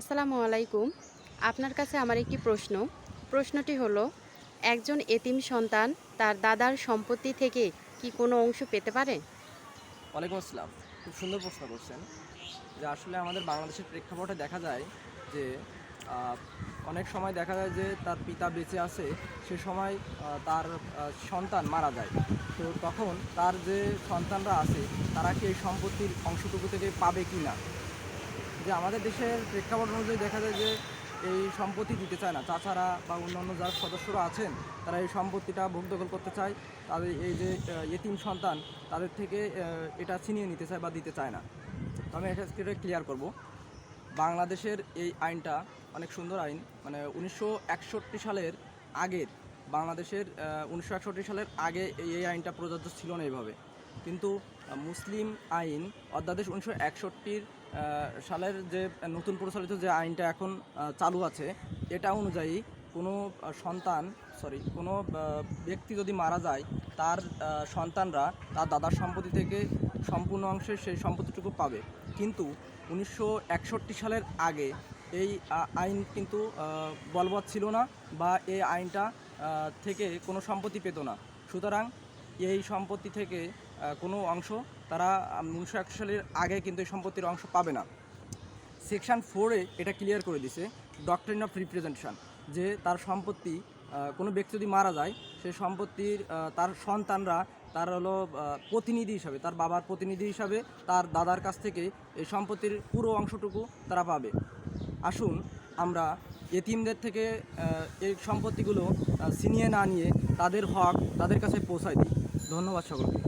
আসসালামু আলাইকুম। আপনার কাছে আমার একটি প্রশ্নটি হলো, একজন এতিম সন্তান তার দাদার সম্পত্তি থেকে কি কোনো অংশ পেতে পারে? ওয়ালাইকুম আসসালাম। খুব সুন্দর প্রশ্ন করছেন। যে আসলে আমাদের বাংলাদেশের প্রেক্ষাপটে দেখা যায় যে আ অনেক সময় দেখা যায় যে তার পিতা বেঁচে আছে, সে সময় তার সন্তান মারা যায়। তো তখন তার যে সন্তানরা আছে তারা কি এই সম্পত্তির অংশটুকু থেকে পাবে কিনা? যে আমাদের দেশের প্রেক্ষাপট অনুযায়ী দেখা যায় যে এই সম্পত্তি দিতে চায় না। চাচারা বা অন্যান্য যারা সদস্যরা আছেন তারা এই সম্পত্তিটা ভোগ দখল করতে চায়। তাদের এই যে এতিম সন্তান তাদের থেকে এটা ছিনিয়ে নিতে চায় বা দিতে চায় না। তো আমি এটা ক্লিয়ার করব। বাংলাদেশের এই আইনটা অনেক সুন্দর আইন। মানে ১৯৬১ সালের আগের বাংলাদেশের ১৯৬১ সালের আগে এই আইনটা প্রযোজ্য ছিল না এইভাবে। কিন্তু মুসলিম আইন অধ্যাদেশ ১৯৬১ সালের যে নতুন প্রচলিত যে আইনটা এখন চালু আছে, এটা অনুযায়ী কোনো কোনো ব্যক্তি যদি মারা যায়, তার সন্তানরা তার দাদার সম্পত্তি থেকে সম্পূর্ণ অংশে সেই সম্পত্তিটুকু পাবে। কিন্তু ১৯৬১ সালের আগে এই আইন কিন্তু বলবৎ ছিল না, বা এই আইনটা থেকে কোনো সম্পত্তি পেত না। সুতরাং এই সম্পত্তি থেকে কোনো অংশ তারা ১৯৬১ সালের আগে কিন্তু এই সম্পত্তির অংশ পাবে না। সেকশন 4-এ এটা ক্লিয়ার করে দিছে, ডক্ট্রিন অফ রিপ্রেজেন্টেশন, যে তার সম্পত্তি কোনো ব্যক্তি যদি মারা যায়, সেই সম্পত্তির তার সন্তানরা তার প্রতিনিধি হিসাবে, তার বাবার প্রতিনিধি হিসাবে তার দাদার কাছ থেকে এই সম্পত্তির পুরো অংশটুকু তারা পাবে। আসুন আমরা এতিমদের থেকে এই সম্পত্তিগুলো ছিনিয়ে না নিয়ে তাদের হক তাদের কাছে পৌঁছায় দিই। ধন্যবাদ সকলকে।